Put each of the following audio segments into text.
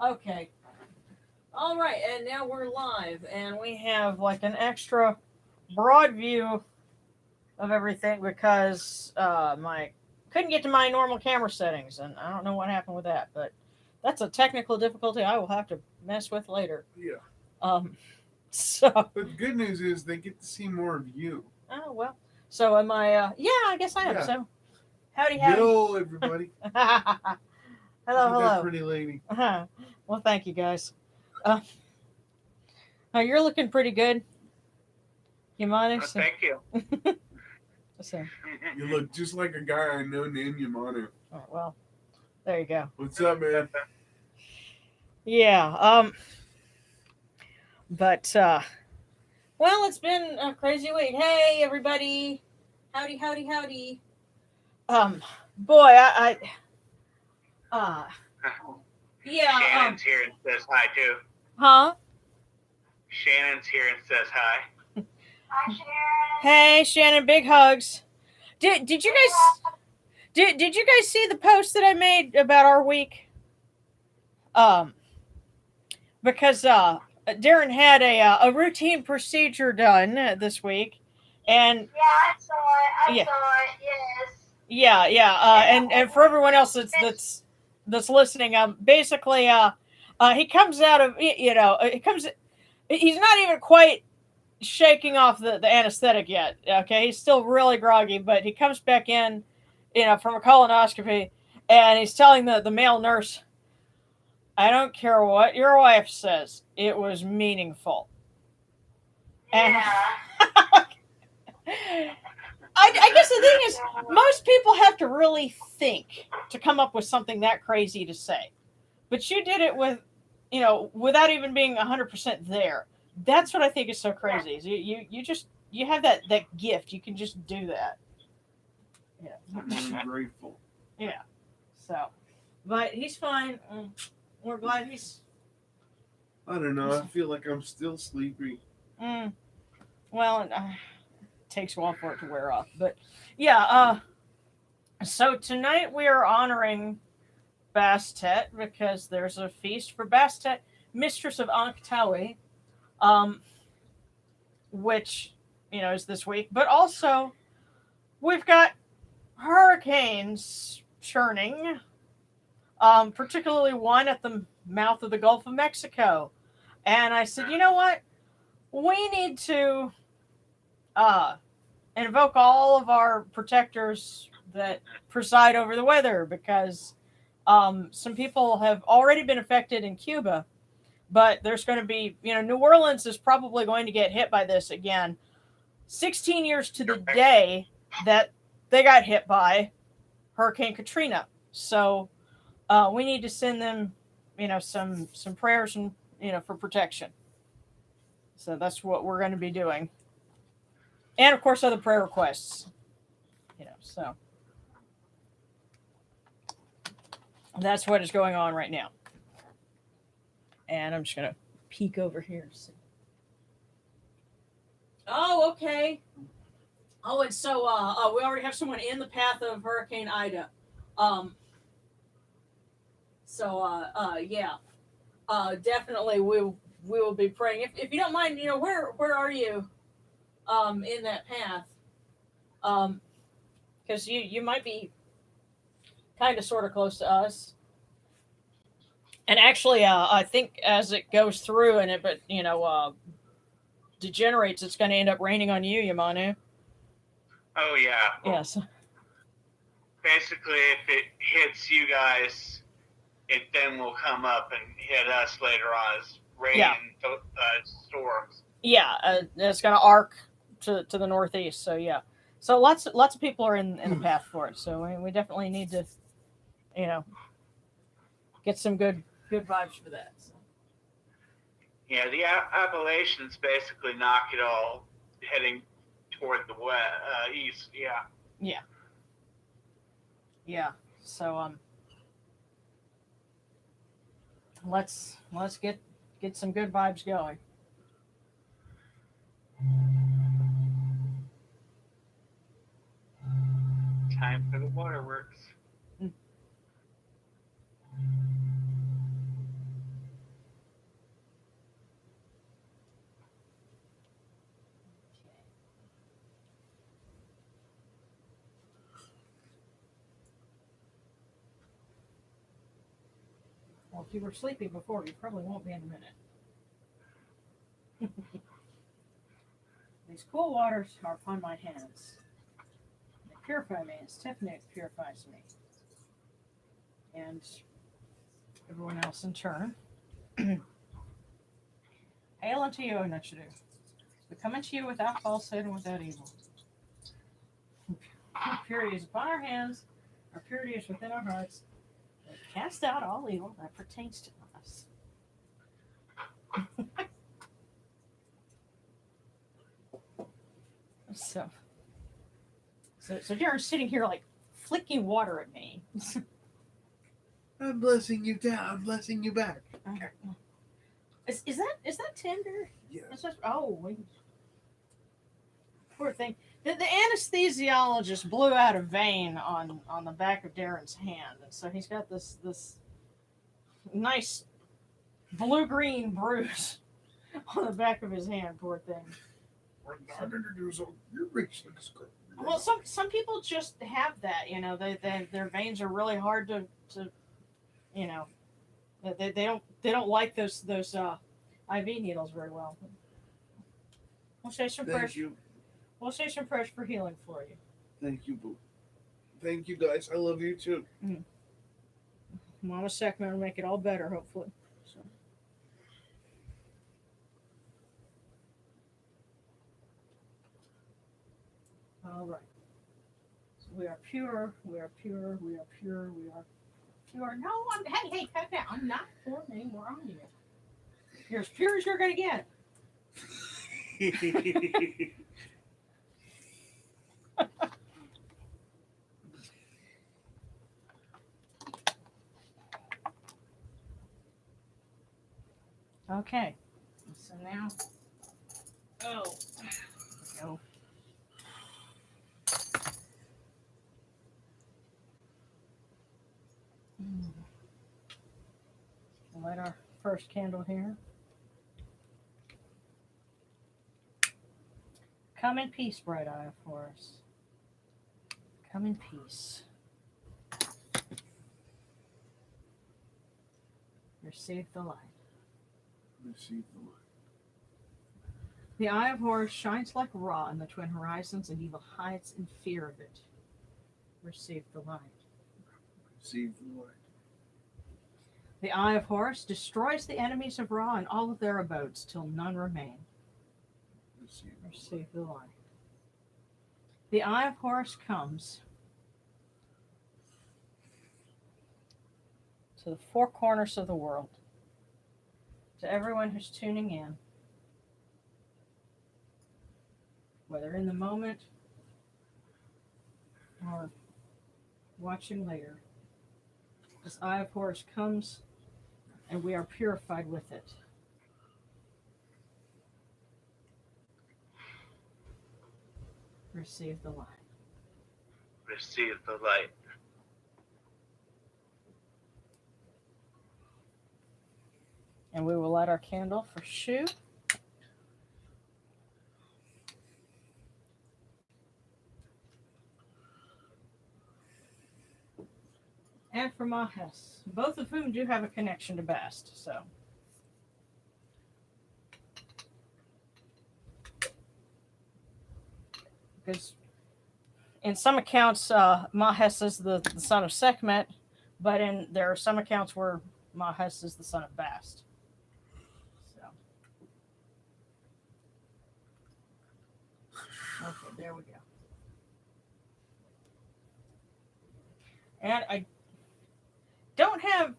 Okay. All right, and now we're live, and we have like an extra broad view of everything because my couldn't get to my normal camera settings, and I don't know what happened with that, but that's a technical difficulty I will have to mess with later. Yeah. Um, so But the good news is they get to see more of you. oh well. So am I? Yeah, I guess I am. Yeah. So howdy, howdy. Yo, everybody. Hello, Look at that hello. pretty lady. Well, thank you guys. Uh, you're looking pretty good, Yamane. So, Thank you. so You look just like a guy I know named Yamanu. oh, well, there you go. What's up, man? Yeah. But well, it's been a crazy week. Hey, everybody. Howdy, howdy, howdy. Um, boy, uh, yeah. Shannon's here and says hi too. Huh? Shannon's here and says hi. Hi, Sharon. Hey, Shannon. Big hugs. Did you guys did you guys see the post that I made about our week? Um, because Darren had a routine procedure done this week, and Yeah, I saw it. I yeah, saw it. Yes. yeah, and for everyone else that's listening, basically, he comes out of he comes, he's not even quite shaking off the anesthetic yet. Okay, he's still really groggy, but he comes back in, from a colonoscopy, and he's telling the male nurse, "I don't care what your wife says, it was meaningful." And Yeah. I guess the thing is, most people have to really think to come up with something that crazy to say. But you did it with, without even being 100% there. That's what I think is so crazy. Is you just you have that gift. You can just do that. Yeah. I'm really grateful. Yeah. So, but he's fine. We're glad he's. I don't know. I feel like I'm still sleepy. Mm, well, it takes a while for it to wear off. But yeah. So tonight we are honoring Bastet because there's a feast for Bastet, Mistress of Anktawi, um, which is this week. But also we've got hurricanes churning, particularly one at the mouth of the Gulf of Mexico. And I said, you know what? We need to uh, invoke all of our protectors that preside over the weather because some people have already been affected in Cuba, but there's going to be, New Orleans is probably going to get hit by this again. 16 years to the day that they got hit by Hurricane Katrina. So we need to send them, some prayers and for protection. So that's what we're going to be doing, and of course other prayer requests. So that's what is going on right now. And I'm just gonna peek over here and see. Oh, okay. Oh, and so we already have someone in the path of Hurricane Ida. Um, so yeah, definitely we will be praying. If you don't mind, where are you in that path? Because you might be kind of sort of close to us. And actually, I think as it goes through and degenerates, it's going to end up raining on you, Yamanu. Oh yeah. Yes. Basically, if it hits you guys, it then will come up and hit us later on as rain Yeah. and storms. Yeah, it's going to arc to the northeast. So yeah, so lots of people are in the path for it. So we definitely need to, you know, get some good vibes for that. So. Yeah, the Appalachians basically knock it all heading toward the east. Yeah. Yeah. Yeah. So let's get some good vibes going. Time for the waterworks. Well, if you were sleepy before, you probably won't be in a minute. These cool waters are upon my hands. They purify me, as Kemetic purifies me. And everyone else in turn. Hail unto you, Nutshadu. We come unto you without falsehood and without evil. Purity is upon our hands, our purity is within our hearts. We cast out all evil that pertains to us. So Darren's sitting here like flicking water at me. I'm blessing you down. I'm blessing you back. Is that tender? Yes. That's just, poor thing. The anesthesiologist blew out a vein on the back of Darren's hand, and so he's got this nice blue-green bruise on the back of his hand. Poor thing. We're 900 years old. You're rich. Well, some people just have that. Their veins are really hard to they don't like those IV needles very well. We'll say some prayers. Thank you. We'll say some prayers for healing for you. Thank you, boo. Thank you, guys. I love you too. Mama Sekhmet will make it all better, hopefully. So. All right. So we are pure. We are pure. We are pure. We are pure. No, hey, I'm not pouring any more on you. You're as pure as you're gonna get. Okay. So now, there we go. We'll light our first candle here. Come in peace, bright eye of Horus. Come in peace. Receive the light. Receive the light. The eye of Horus shines like Ra in the twin horizons, and evil hides in fear of it. Receive the light. Receive the light. The eye of Horus destroys the enemies of Ra and all of their abodes, till none remain. Receive the light. The eye of Horus comes to the four corners of the world, to everyone who's tuning in, whether in the moment or watching later. This eye of Horus comes, and we are purified with it. Receive the light. Receive the light. And we will light our candle for Shu. And for Mahes, both of whom do have a connection to Bast, so. Because in some accounts, Mahes is the son of Sekhmet, but there are some accounts where Mahes is the son of Bast. So. Okay, there we go. And I don't know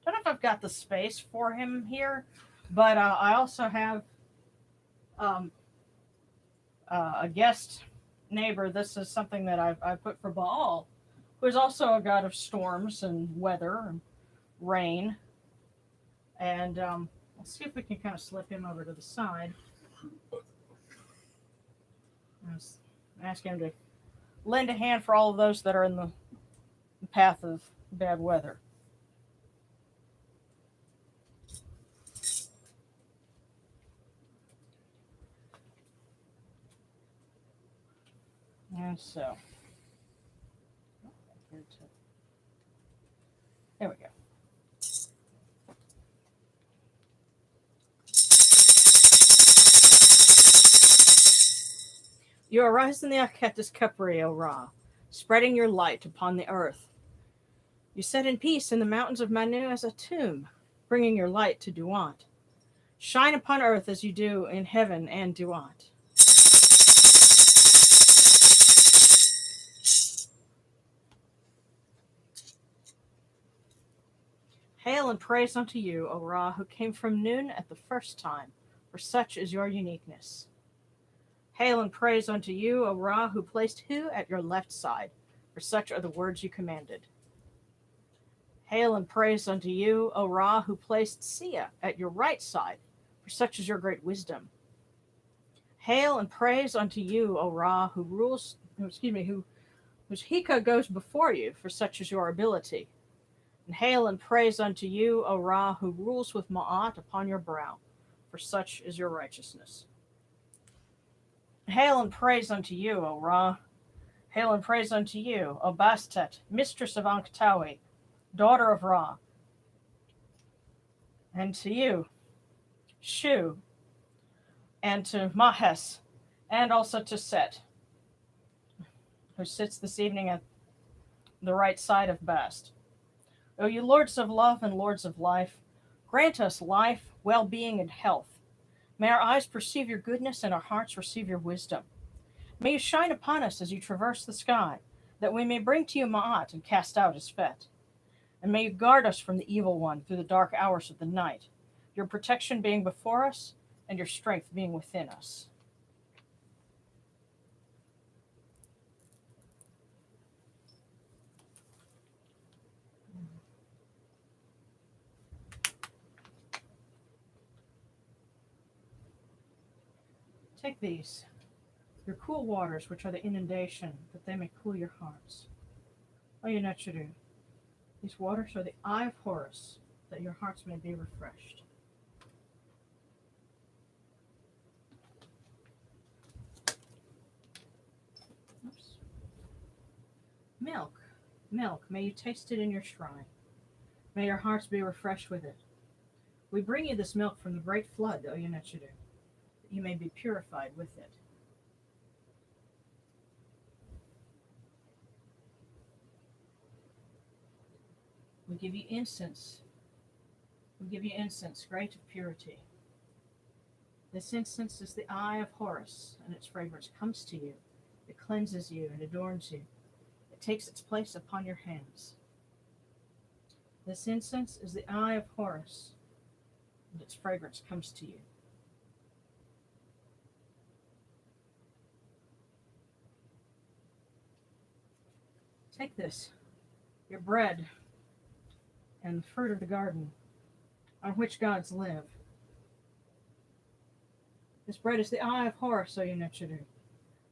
if I've got the space for him here, but I also have a guest neighbor. This is something that I've put for Baal, who is also a god of storms and weather and rain. And let's see if we can kind of slip him over to the side. Ask him to lend a hand for all of those that are in the path of bad weather. And so, there we go. You arise in the Aketis Capri, O Ra, spreading your light upon the earth. You set in peace in the mountains of Manu as a tomb, bringing your light to Duat. Shine upon earth as you do in heaven and Duat. Hail and praise unto you, O Ra, who came from noon at the first time, for such is your uniqueness. Hail and praise unto you, O Ra, who placed Hu at your left side, for such are the words you commanded. Hail and praise unto you, O Ra, who placed Sia at your right side, for such is your great wisdom. Hail and praise unto you, O Ra, whose Hika goes before you, for such is your ability. And hail and praise unto you, O Ra, who rules with Ma'at upon your brow, for such is your righteousness. Hail and praise unto you, O Ra. Hail and praise unto you, O Bastet, mistress of Ankhtawi, daughter of Ra. And to you, Shu, and to Mahes, and also to Set, who sits this evening at the right side of Bast. O you lords of love and lords of life, grant us life, well-being, and health. May our eyes perceive your goodness and our hearts receive your wisdom. May you shine upon us as you traverse the sky, that we may bring to you Ma'at and cast out his fet. And may you guard us from the evil one through the dark hours of the night, your protection being before us and your strength being within us. Take these, your cool waters, which are the inundation, that they may cool your hearts. O Yunechuru, these waters are the eye of Horus, that your hearts may be refreshed. Oops. Milk, milk, may you taste it in your shrine. May your hearts be refreshed with it. We bring you this milk from the great flood, O Yunechuru, that you may be purified with it. We give you incense. We give you incense, great of purity. This incense is the eye of Horus, and its fragrance comes to you. It cleanses you and adorns you. It takes its place upon your hands. This incense is the eye of Horus, and its fragrance comes to you. Take this, your bread, and the fruit of the garden, on which gods live. This bread is the eye of Horus, O Yunechuru.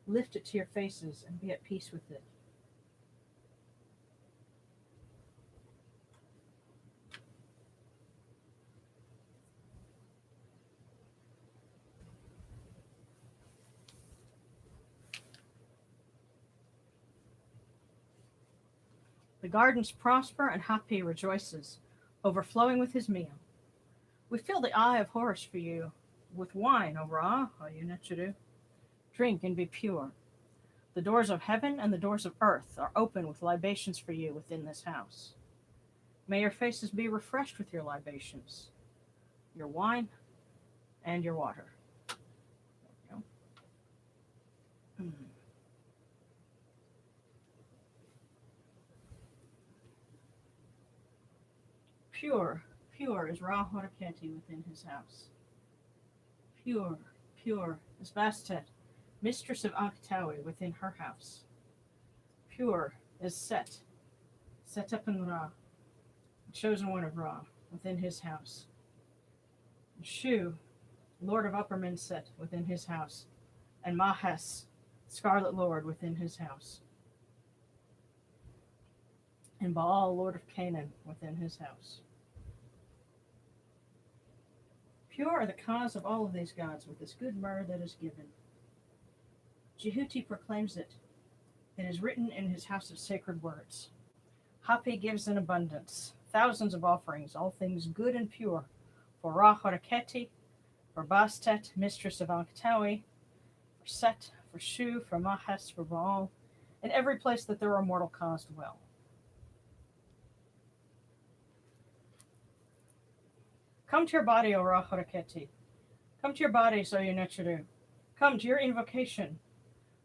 Lift it to your faces and be at peace with it. The gardens prosper and Hapi rejoices, overflowing with his meal. We fill the eye of Horus for you with wine, O Ra, O Yunechuru. Drink and be pure. The doors of heaven and the doors of earth are open with libations for you within this house. May your faces be refreshed with your libations, your wine, and your water. There we go. Pure, pure is Ra Horaketi within his house. Pure, pure is Bastet, mistress of Akhtawi within her house. Pure is Set, Setepin Ra, chosen one of Ra, within his house. Shu, lord of Upper Menset, within his house. And Mahes, scarlet lord, within his house. And Baal, lord of Canaan, within his house. Pure are the cause of all of these gods with this good myrrh that is given. Jehuti proclaims it. It is written in his house of sacred words. Hapi gives in abundance, thousands of offerings, all things good and pure, for Ra Horaketi, for Bastet, mistress of Ankhtawi, for Set, for Shu, for Mahes, for Baal, in every place that there are mortal cause dwell. Come to your body, O Ra Horaketi. Come to your bodies, O Yunechuru. Come to your invocation.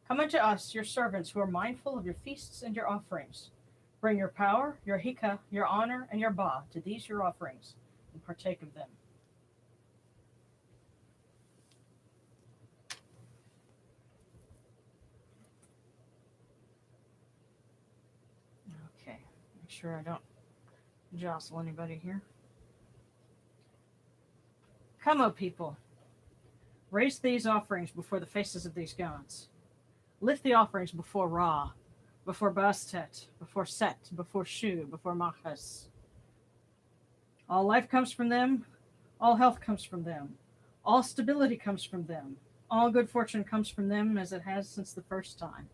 Come unto us, your servants, who are mindful of your feasts and your offerings. Bring your power, your hika, your honor, and your ba to these your offerings, and partake of them. Okay, make sure I don't jostle anybody here. Come, O people, raise these offerings before the faces of these gods. Lift the offerings before Ra, before Bastet, before Set, before Shu, before Maches. All life comes from them, all health comes from them, all stability comes from them, all good fortune comes from them as it has since the first time.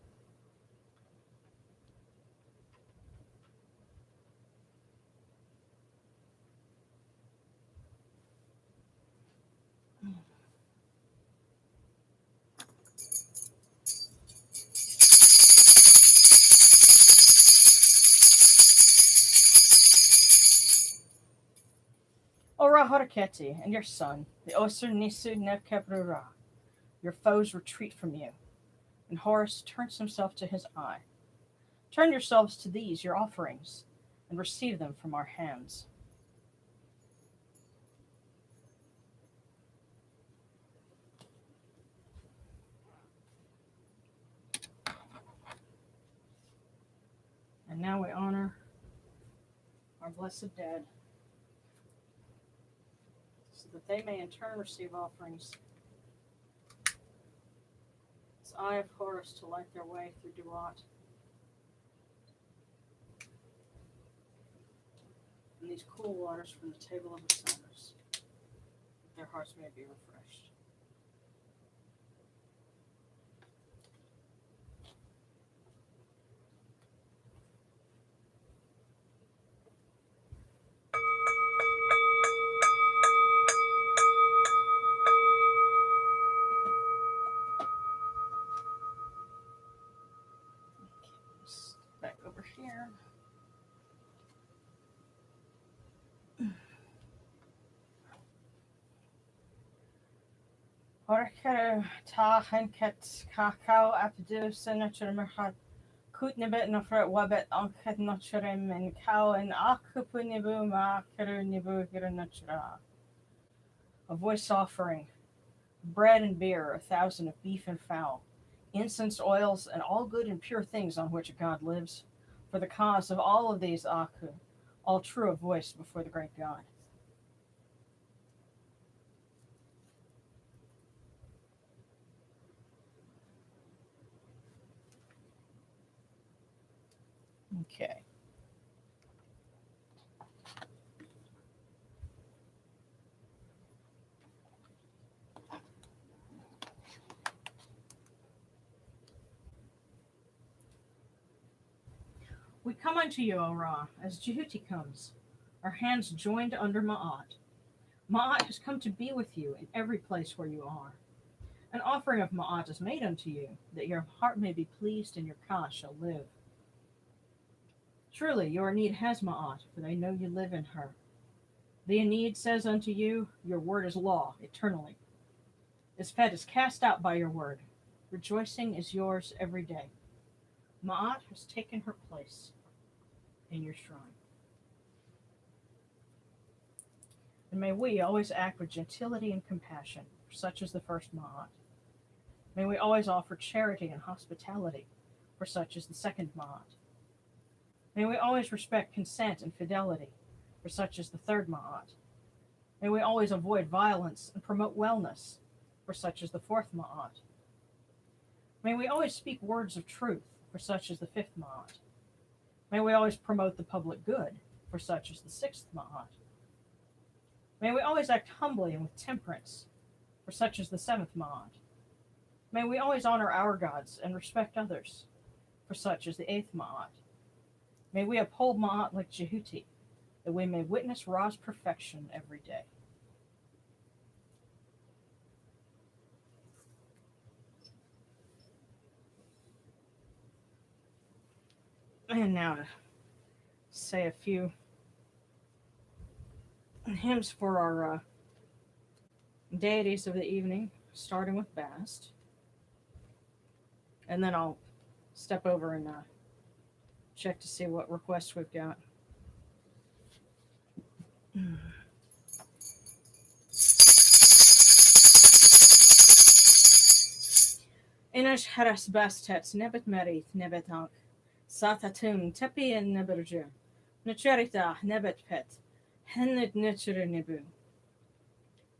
Ora Haraketi and your son, the Osir Nisu Nevkebrura, your foes retreat from you. And Horus turns himself to his eye. Turn yourselves to these, your offerings, and receive them from our hands. And now we honor our blessed dead, so that they may in turn receive offerings. This eye of Horus to light their way through Duat, and these cool waters from the table of Osiris, that their hearts may be refreshed. Back over here. Orkere ta henket kakao apdu senator merhat kutnibet nofret wabet anket nocherem and cow and akupunibu ma keru nibu hiranachra. A voice offering, bread and beer, 1,000 of beef and fowl, incense, oils, and all good and pure things on which a god lives, for the cause of all of these Aku, all true of voice before the great God. Okay. We come unto you, O Ra, as Jehuti comes, our hands joined under Ma'at. Ma'at has come to be with you in every place where you are. An offering of Ma'at is made unto you, that your heart may be pleased and your ka shall live. Truly, your need has Ma'at, for they know you live in her. The Aeneid says unto you, your word is law, eternally. Isfet is cast out by your word. Rejoicing is yours every day. Ma'at has taken her place in your shrine. And may we always act with gentility and compassion, for such is the first Ma'at. May we always offer charity and hospitality, for such is the second Ma'at. May we always respect consent and fidelity, for such is the third Ma'at. May we always avoid violence and promote wellness, for such is the fourth Ma'at. May we always speak words of truth, for such is the fifth Ma'at. May we always promote the public good, for such is the sixth Ma'at. May we always act humbly and with temperance, for such is the seventh Ma'at. May we always honor our gods and respect others, for such is the eighth Ma'at. May we uphold Ma'at like Jehuti, that we may witness Ra's perfection every day. And now to say a few hymns for our deities of the evening, starting with Bast. And then I'll step over and check to see what requests we've got. Inash haras bastet nebet merith nebetank. Satatum tepi and neberju. Nacherita nebet pet. Hennet nitcher nebu.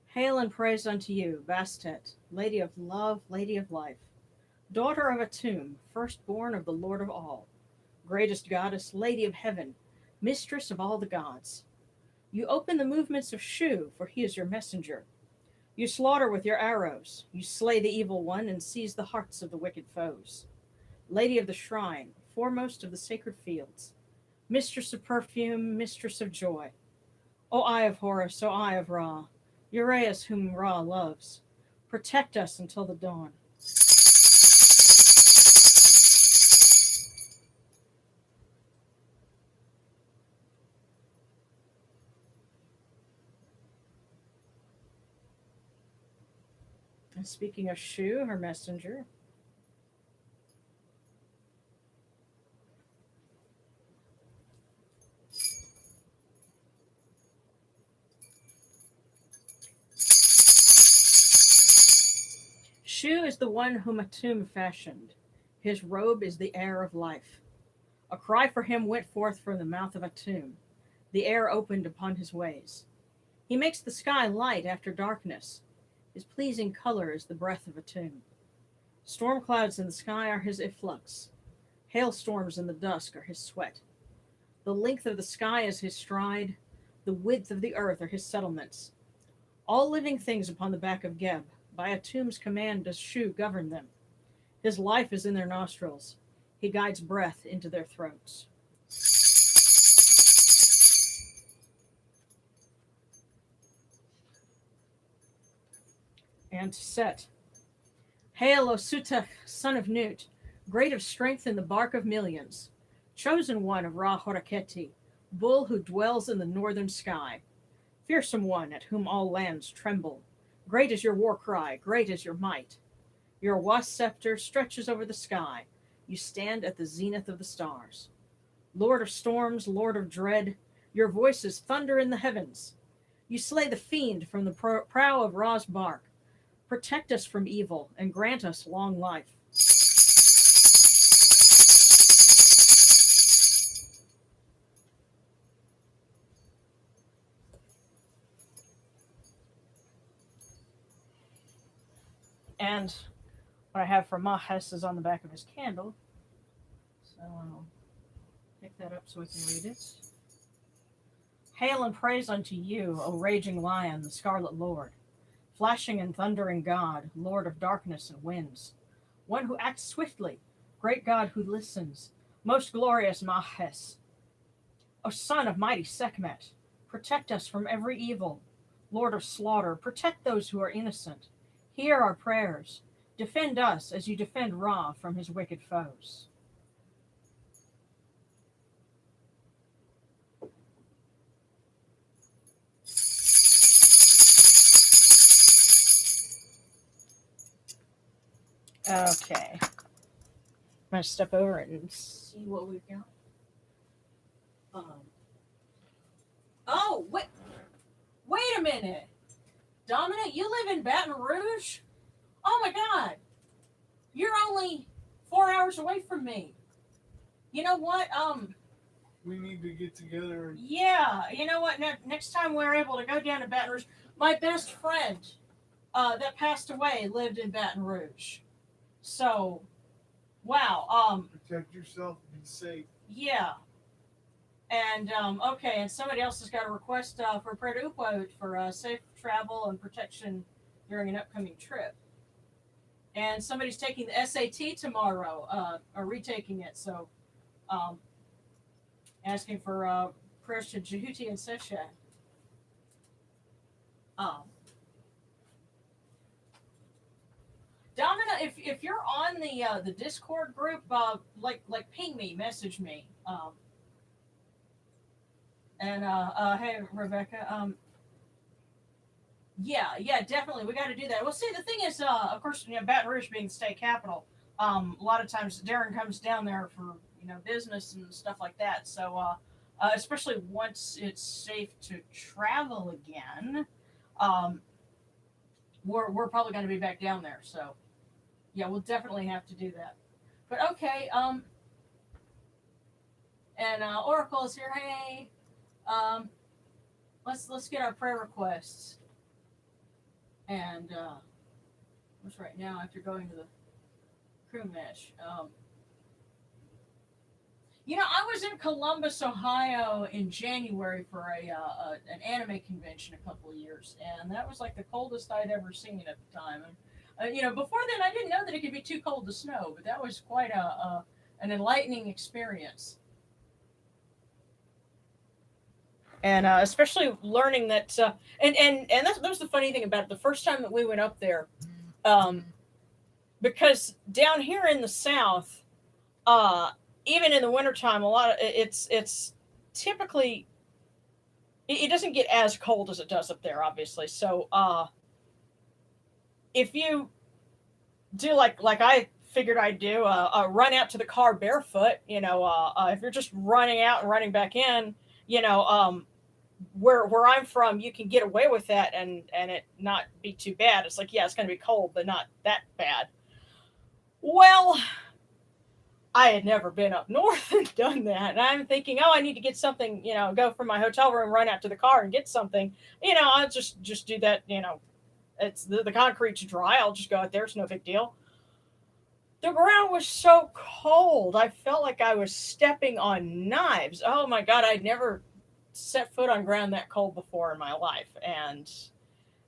Hail and praise unto you, Bastet, Lady of Love, Lady of Life, daughter of Atum, firstborn of the Lord of all, greatest goddess, Lady of Heaven, mistress of all the gods. You open the movements of Shu, for he is your messenger. You slaughter with your arrows. You slay the evil one and seize the hearts of the wicked foes. Lady of the shrine, foremost of the sacred fields, mistress of perfume, mistress of joy. O Eye of Horus, O Eye of Ra, Uraeus whom Ra loves, protect us until the dawn. And speaking of Shu, her messenger, Shu is the one whom Atum fashioned. His robe is the air of life. A cry for him went forth from the mouth of Atum. The air opened upon his ways. He makes the sky light after darkness. His pleasing color is the breath of Atum. Storm clouds in the sky are his efflux. Hailstorms in the dusk are his sweat. The length of the sky is his stride. The width of the earth are his settlements. All living things upon the back of Geb, by Atum's command does Shu govern them. His life is in their nostrils. He guides breath into their throats. And Set. Hail, O Sutekh, son of Nut, great of strength in the bark of millions, chosen one of Ra Horaketi, bull who dwells in the northern sky, fearsome one at whom all lands tremble. Great is your war cry, great is your might. Your wasp scepter stretches over the sky. You stand at the zenith of the stars. Lord of storms, Lord of dread, your voice is thunder in the heavens. You slay the fiend from the prow of Ra's bark. Protect us from evil and grant us long life. And what I have for Mahes is on the back of his candle. So I'll pick that up so we can read it. Hail and praise unto you, O raging lion, the scarlet lord, flashing and thundering God, Lord of darkness and winds, one who acts swiftly, great God who listens, most glorious Mahes. O son of mighty Sekhmet, protect us from every evil. Lord of slaughter, protect those who are innocent. Hear our prayers. Defend us as you defend Ra from his wicked foes. Okay. I'm going to step over and see what we've got. Oh, wait a minute. Dominic, you live in Baton Rouge? Oh my God. You're only 4 hours away from me. You know what? We need to get together. Yeah, you know what? Next time we're able to go down to Baton Rouge, my best friend that passed away lived in Baton Rouge. So, wow. Protect yourself. Be safe. Yeah. And, okay, and somebody else has got a request for prayer to Upload for safe travel and protection during an upcoming trip. And somebody's taking the SAT tomorrow, or retaking it, so asking for prayers to Jehuti and Sesha. Domina if you're on the Discord group, like ping me, message me. Hey Rebecca, yeah, definitely, we got to do that. Well, see, the thing is, of course, Baton Rouge being the state capital, a lot of times Darren comes down there for business and stuff like that. So, especially once it's safe to travel again, um, we're probably going to be back down there. So, yeah, we'll definitely have to do that. But okay, and Oracle is here. Hey, let's get our prayer requests. And what's right now after going to the crew mesh? I was in Columbus, Ohio in January for an anime convention a couple of years, and that was like the coldest I'd ever seen at the time. And before then, I didn't know that it could be too cold to snow, but that was quite an enlightening experience. And especially learning that, and that was the funny thing about it. The first time that we went up there, because down here in the South, even in the wintertime, a lot of it's typically it doesn't get as cold as it does up there, obviously. So if you do like I figured I'd do, run out to the car barefoot, if you're just running out and running back in, where I'm from, you can get away with that and it not be too bad. It's like, yeah, it's going to be cold, but not that bad. Well, I had never been up north and done that. And I'm thinking, oh, I need to get something, go from my hotel room, run out to the car and get something. I'll just do that. It's the concrete's dry. I'll just go out there. It's no big deal. The ground was so cold. I felt like I was stepping on knives. Oh my God. I'd never set foot on ground that cold before in my life. And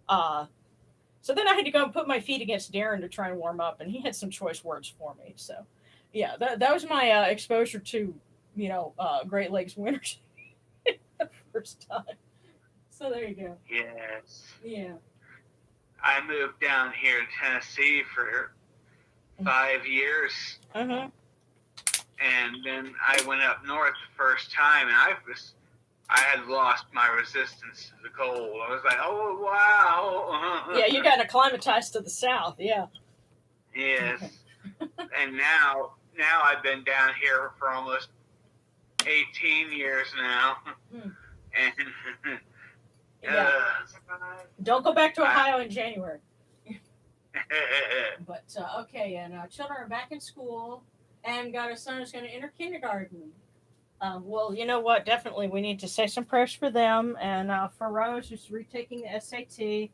so then I had to go and put my feet against Darren to try and warm up, and he had some choice words for me. So yeah, that was my exposure to Great Lakes winters the first time. So there you go. Yes. Yeah. I moved down here to Tennessee for 5 years. Uh-huh. And then I went up north the first time, and I had lost my resistance to the cold. I was like, oh, wow. Yeah, you got acclimatized to the South, yeah. Yes. And now I've been down here for almost 18 years now. And yeah. Don't go back to Ohio in January. But, okay, and children are back in school, and got a son who's going to enter kindergarten. Well, you know what? Definitely, we need to say some prayers for them, and for Rose, who's retaking the SAT.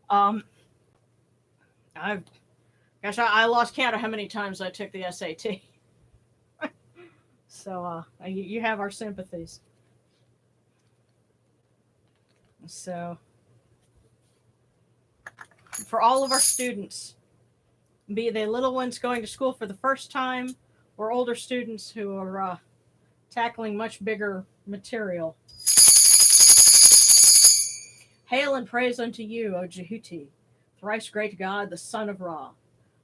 I lost count of how many times I took the SAT. So, you have our sympathies. So, for all of our students, be they little ones going to school for the first time, or older students who are tackling much bigger material. Hail and praise unto you, O Jehuti, thrice great God, the son of Ra,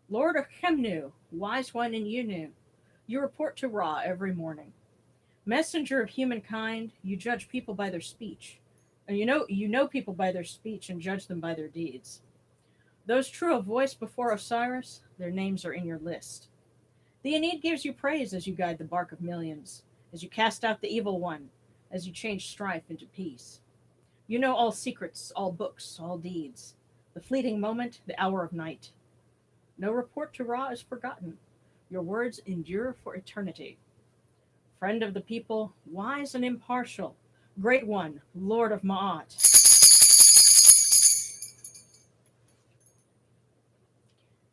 Lord of Chemnu, wise one in Yunu. You report to Ra every morning. Messenger of humankind, you judge people by their speech. And you know people by their speech and judge them by their deeds. Those true of voice before Osiris, their names are in your list. The Aeneid gives you praise as you guide the bark of millions, as you cast out the evil one, as you change strife into peace. You know all secrets, all books, all deeds, the fleeting moment, the hour of night. No report to Ra is forgotten. Your words endure for eternity. Friend of the people, wise and impartial, great one, Lord of Ma'at.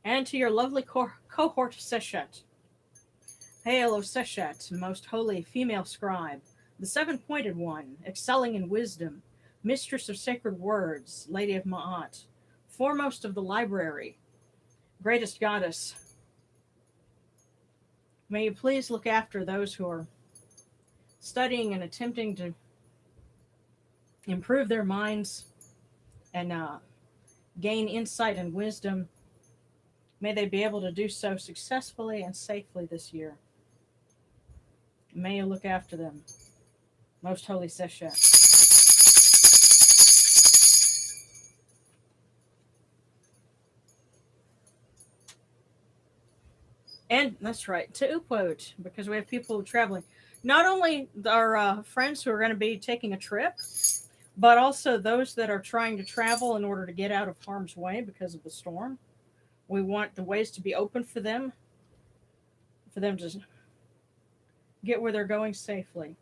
And to your lovely cohort Seshet. Hail, O Seshet, most holy female scribe, the seven-pointed one, excelling in wisdom, mistress of sacred words, lady of Ma'at, foremost of the library, greatest goddess. May you please look after those who are studying and attempting to improve their minds and gain insight and wisdom May they be able to do so successfully and safely this year. May you look after them. Most Holy Session. And that's right, to Upload, because we have people traveling. Not only our friends who are going to be taking a trip, but also those that are trying to travel in order to get out of harm's way because of the storm. We want the ways to be open for them to get where they're going safely.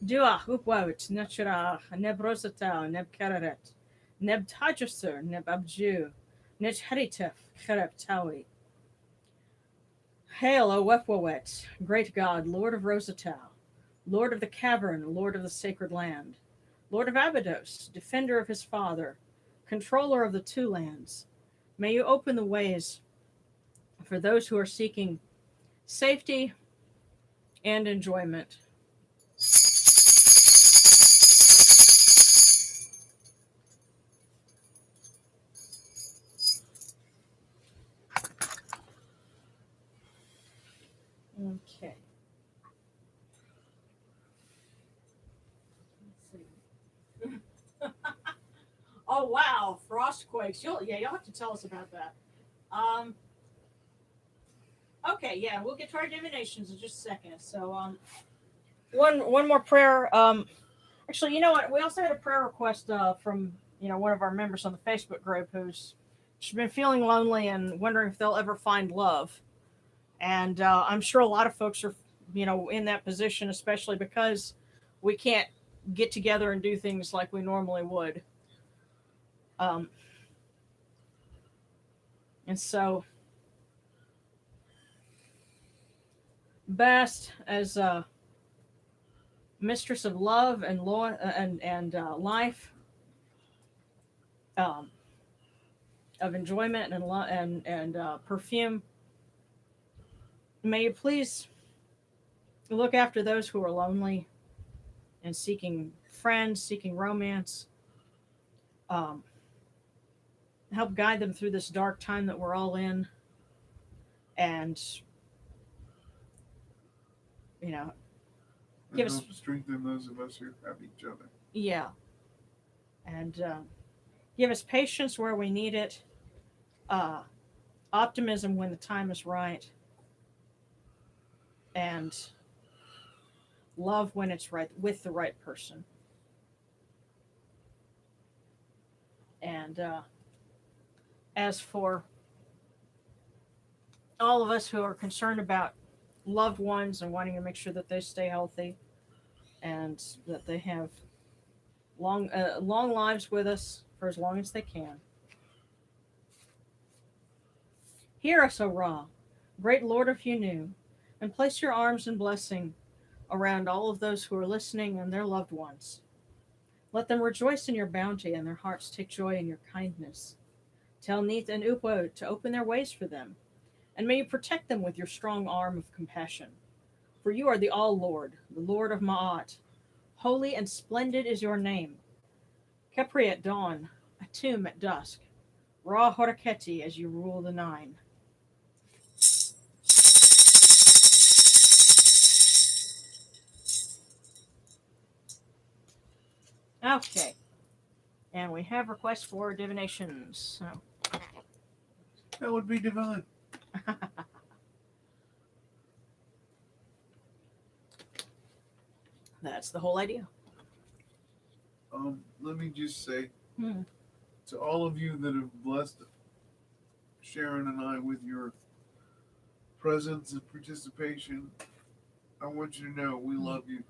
Dua upwot natural neb rosata neb kararet neb tajuser neb abju neb haritef kerep tawi. Hail, O Wepwawet, great God, Lord of Rosatau, Lord of the cavern, Lord of the sacred land, Lord of Abydos, defender of his father, controller of the two lands. May you open the ways for those who are seeking safety and enjoyment. Okay. Let's see. Oh wow, frostquakes. You'll have to tell us about that. Um, okay, yeah, we'll get to our divinations in just a second. So one more prayer. Actually, you know what? We also had a prayer request from one of our members on the Facebook group who's she's been feeling lonely and wondering if they'll ever find love. And I'm sure a lot of folks are in that position, especially because we can't get together and do things like we normally would. Um, and so, best as mistress of love and law and life, um, of enjoyment and perfume. May you please look after those who are lonely and seeking friends, seeking romance. Um, Help guide them through this dark time that we're all in, and you know, And give us help strengthen those of us who have each other. yeah, and give us patience where we need it, uh, optimism when the time is right, and love when it's right with the right person. And as for all of us who are concerned about loved ones and wanting to make sure that they stay healthy and that they have long lives with us for as long as they can. Hear us, O Ra, great Lord of Hunu, and place your arms in blessing around all of those who are listening and their loved ones. Let them rejoice in your bounty and their hearts take joy in your kindness. Tell Neith and Upo to open their ways for them, and may you protect them with your strong arm of compassion. For you are the All Lord, the Lord of Ma'at. Holy and splendid is your name. Kepri at dawn, Atum at dusk, Ra Horaketi as you rule the nine. Okay, and we have requests for divinations. So. That would be divine. That's the whole idea. Let me just say Hmm. to all of you that have blessed Sharon and I with your presence and participation, I want you to know we love you.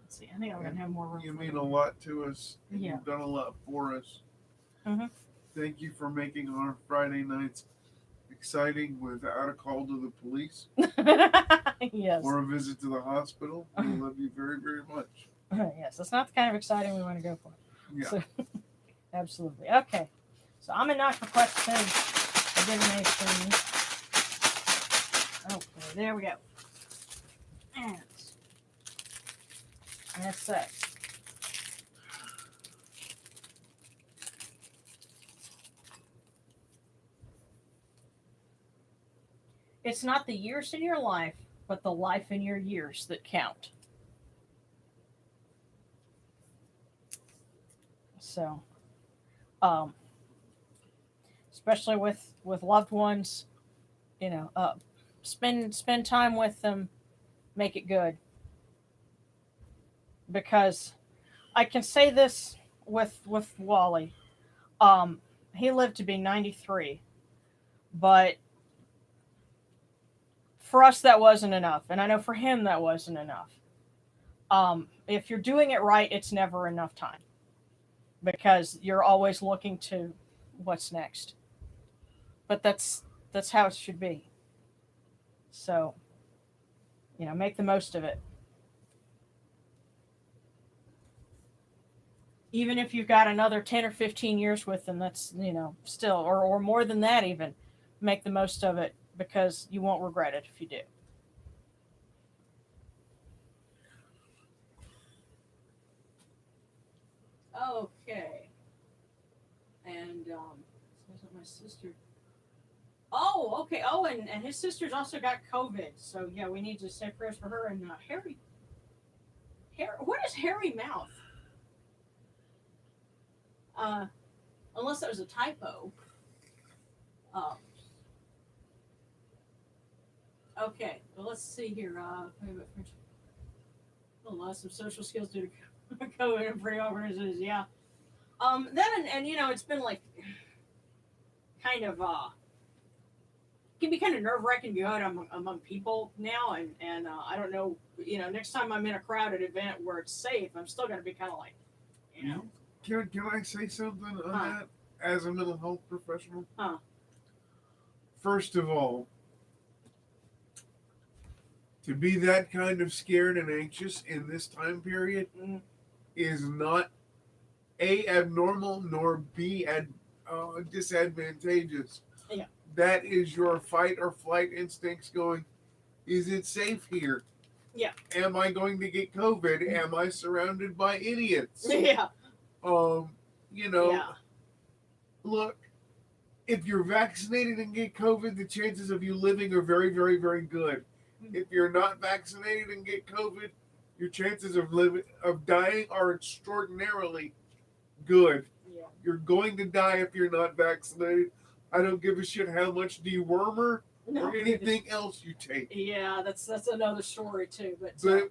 Let's see. I think I'm gonna have more room. You for mean them. a lot to us. And Yeah. You've done a lot for us. Mhm. Thank you for making our Friday nights exciting without a call to the police Yes. or a visit to the hospital. We love you very, very much. Yes. That's not the kind of exciting we want to go for. Yeah. So, absolutely. Okay. So I'm gonna knock requesting a divination. Okay. There we go. And let's say It's not the years in your life, but the life in your years that count. So, um, especially with loved ones, you know, spend time with them, make it good. Because I can say this with Wally. Um, he lived to be 93, but for us that wasn't enough, and I know for him that wasn't enough. If you're doing it right, it's never enough time because you're always looking to what's next. But that's how it should be. So, make the most of it. Even if you've got another 10 or 15 years with them, that's, still, or more than that, even, make the most of it because you won't regret it if you do. Okay. And, my sister. Oh, okay. Oh, and his sister's also got COVID. So, yeah, we need to say prayers for her. And what is hairy mouth? Uh, Unless that was a typo. Um, okay, well, let's see here. Lost some social skills due to COVID and pre-organizations. Yeah. Then and it's been like kind of can be kind of nerve wracking to go out among people now, and I don't know. Next time I'm in a crowded event where it's safe, I'm still gonna be kind of like, you know. Can I say something on Huh. that as a mental health professional? Huh. First of all, to be that kind of scared and anxious in this time period Mm, is not A, abnormal, nor B, disadvantageous. Yeah. That is your fight or flight instincts going, is it safe here? Yeah. Am I going to get COVID? Am I surrounded by idiots? Yeah. Um, Yeah. look, if you're vaccinated and get COVID, the chances of you living are very, very, very good. If you're not vaccinated and get COVID, your chances of dying are extraordinarily good. Yeah. You're going to die if you're not vaccinated. I don't give a shit how much dewormer No. or anything else you take. Yeah, that's another story too. But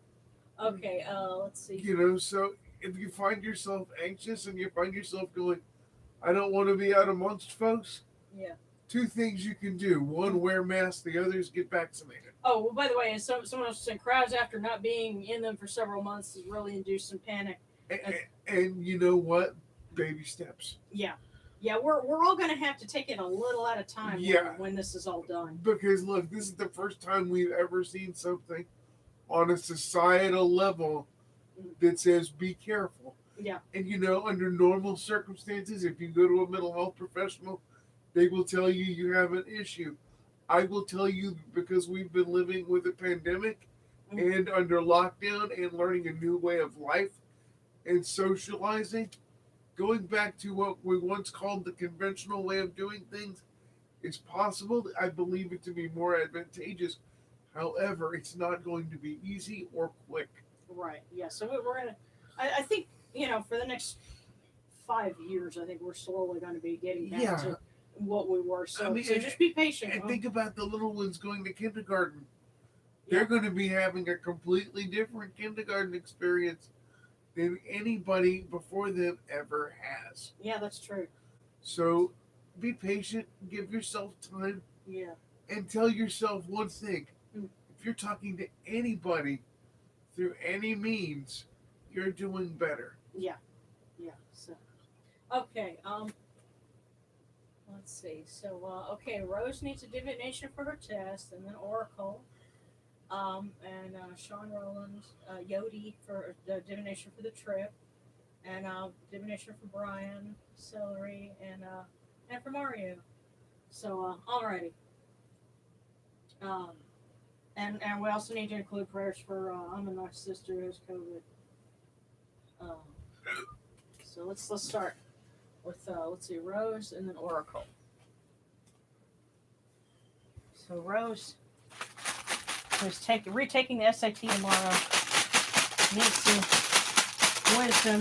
okay, let's see. So if you find yourself anxious and you find yourself going, I don't want to be out amongst folks. Yeah. Two things you can do: one, wear masks; the other is get vaccinated. Oh, well, by the way, and someone else was saying crowds after not being in them for several months has really induced some panic. And you know what? Baby steps. Yeah. Yeah, we're all going to have to take it a little at a time when this is all done. Because look, this is the first time we've ever seen something on a societal level that says be careful. Yeah. And under normal circumstances, if you go to a mental health professional, they will tell you you have an issue. I will tell you, because we've been living with a pandemic and under lockdown and learning a new way of life and socializing, going back to what we once called the conventional way of doing things is possible. I believe it to be more advantageous. However, it's not going to be easy or quick. Right. Yeah. So we're going to, I think, for the next 5 years, I think we're slowly going to be getting back to what we were. So, so just be patient. And think about the little ones going to kindergarten. They're going to be having a completely different kindergarten experience than anybody before them ever has. Yeah, that's true. So be patient, give yourself time. Yeah. And tell yourself one thing. If you're talking to anybody through any means, you're doing better. Yeah. Yeah. So okay. Let's see. So okay, Rose needs a divination for her test, and then Oracle. And Sean Rowland, Yodi for divination for the trip, and divination for Brian, Celery, and for Mario. So alrighty. And we also need to include prayers for Amanak's sister who has COVID. So let's start with let's see, Rose and then Oracle. So Rose who's retaking the SAT tomorrow, needs some wisdom.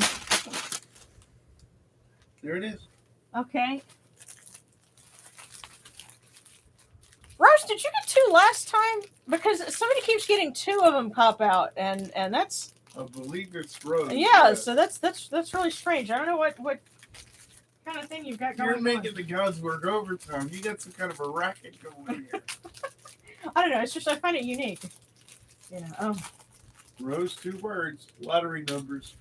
There it is. Okay. Rose, did you get 2 last time? Because somebody keeps getting 2 of them pop out, and that's I believe it's Rose. yeah. So that's really strange. I don't know what kind of thing you've got going You're on. making the gods work overtime. You got some kind of a racket going here. I don't know. It's just I find it unique. You know. Rose, 2 words, lottery numbers.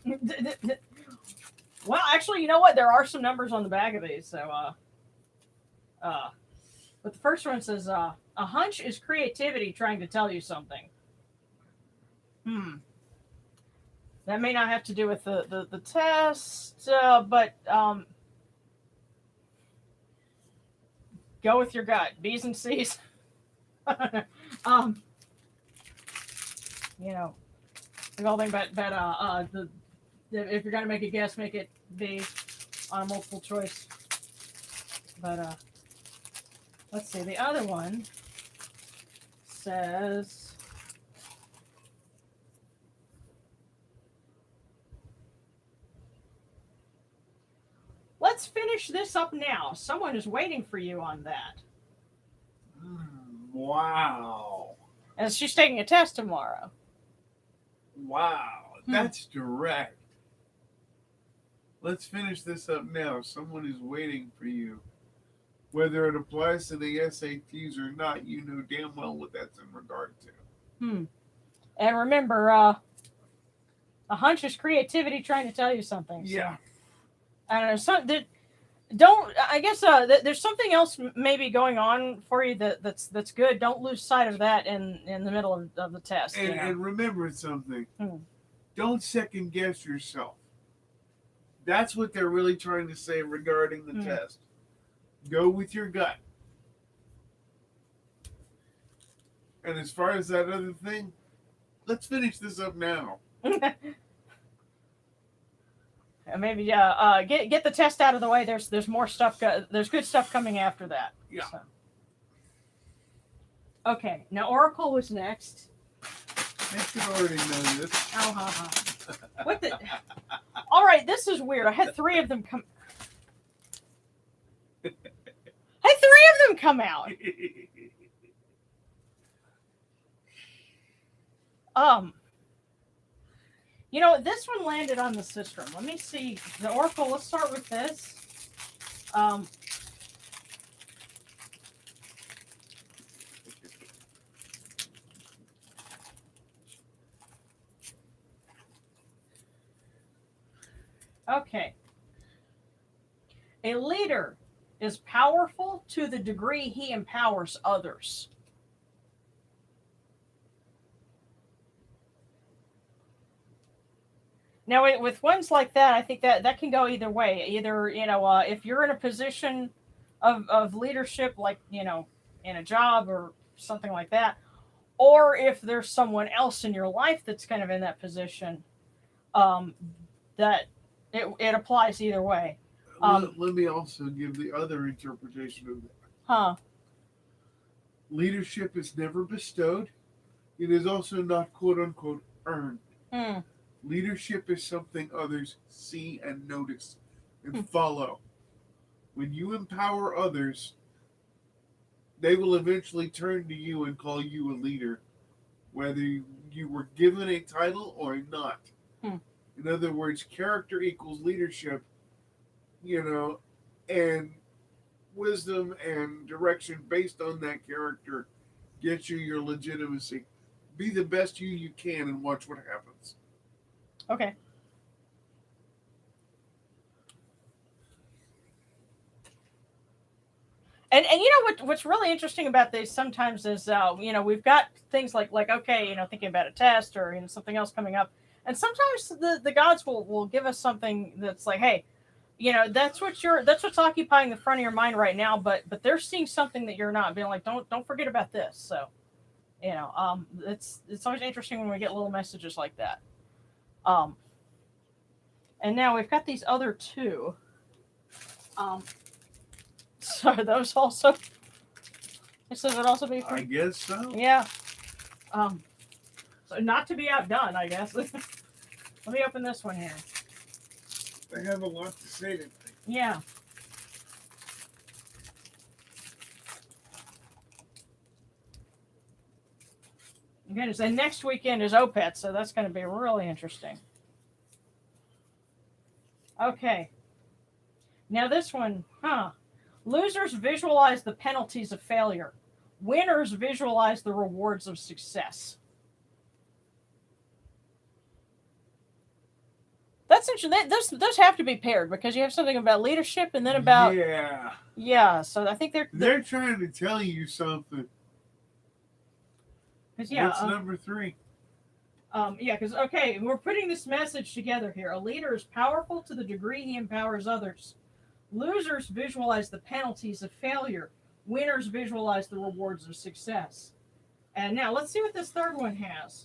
Well, actually, you know what? There are some numbers on the back of these. So, but the first one says, "A hunch is creativity trying to tell you something." That may not have to do with the test, but go with your gut. B's and C's. You know, the whole thing about if you're gonna make a guess, make it B on a multiple choice. But let's see. The other one says, "Let's finish this up now. Someone is waiting for you on that." Wow. And she's taking a test tomorrow. Wow. That's direct. Let's finish this up now. Someone is waiting for you. Whether it applies to the SATs or not, you know damn well what that's in regard to. And remember, a hunch is creativity trying to tell you something. So. Yeah. I don't know. I guess there's something else maybe going on for you that's good. Don't lose sight of that in the middle of the test. And remember something. Don't second guess yourself. That's what they're really trying to say regarding the test. Go with your gut. And as far as that other thing, let's finish this up now. Maybe get the test out of the way. There's more stuff. There's good stuff coming after that. Yeah. So. Okay. Now Oracle was next. I should already know this. Oh, what the? All right, this is weird. I had 3 of them come. Out. You know, this one landed on the system. Let me see. The Oracle, let's start with this. Okay. A leader is powerful to the degree he empowers others. Now, with ones like that, I think that can go either way. Either, if you're in a position of leadership, like, in a job or something like that, or if there's someone else in your life that's kind of in that position, that it applies either way. Let me also give the other interpretation of that. Leadership is never bestowed. It is also not quote unquote earned. Leadership is something others see and notice and follow. When you empower others, they will eventually turn to you and call you a leader, whether you were given a title or not. In other words, character equals leadership, and wisdom and direction based on that character gets you your legitimacy. Be the best you can and watch what happens. Okay. And what's really interesting about these sometimes is we've got things like okay, thinking about a test or something else coming up, and sometimes the gods will give us something that's like, hey, that's what's occupying the front of your mind right now, but they're seeing something that you're not, being like, don't forget about this. So it's always interesting when we get little messages like that. And now we've got these other 2. So those also. It says it also be. I guess so. Yeah. So not to be outdone, I guess. Let me open this one here. They have a lot to say tonight. Yeah. Goodness, and next weekend is OPET, so that's going to be really interesting. Okay. Now this one, Losers visualize the penalties of failure. Winners visualize the rewards of success. That's interesting. Those have to be paired because you have something about leadership and then about yeah. So I think They're trying to tell you something. Yeah. What's number 3? Because okay, we're putting this message together here. A leader is powerful to the degree he empowers others. Losers visualize the penalties of failure. Winners visualize the rewards of success. And now let's see what this third one has.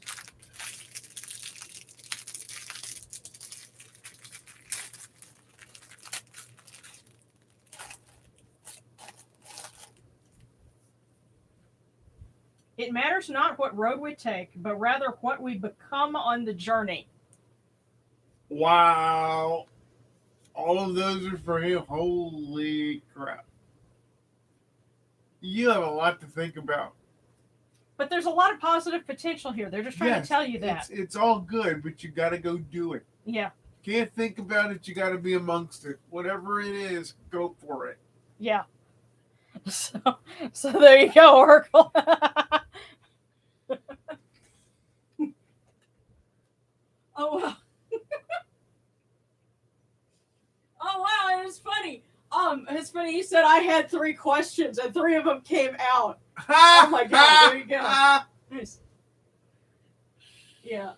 It matters not what road we take, but rather what we become on the journey. Wow. All of those are for him. Holy crap. You have a lot to think about. But there's a lot of positive potential here. They're just trying to tell you that. It's all good, but you got to go do it. Yeah. Can't think about it. You got to be amongst it. Whatever it is, go for it. Yeah. So there you go, Oracle. Oh wow. Oh wow, it was funny. It's funny. He said I had 3 questions and 3 of them came out. Oh my god, there you go. Nice. Yeah.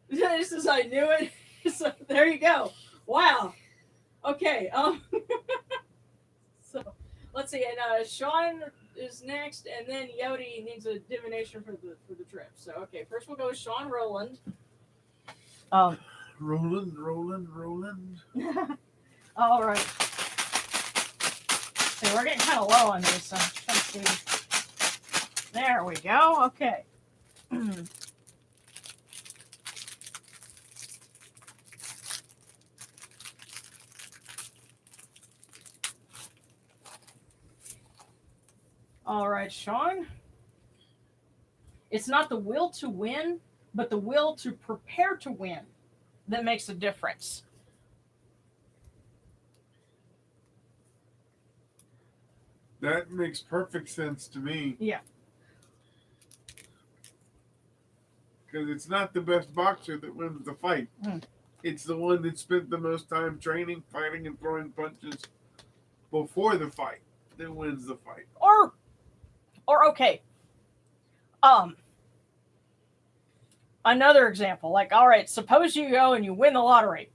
This is I knew it. So there you go. Wow. Okay. So let's see. And Sean is next, and then Yodi needs a divination for the trip. So okay, first we'll go with Sean Rowland. Roland. All right. See, we're getting kind of low on these, so I'm trying to see. There we go. Okay. All right, Sean. It's not the will to win, but the will to prepare to win that makes a difference. That makes perfect sense to me. Yeah. Because it's not the best boxer that wins the fight. It's the one that spent the most time training, fighting, and throwing punches before the fight that wins the fight. Or okay. Another example, like, all right, suppose you go and you win the lottery.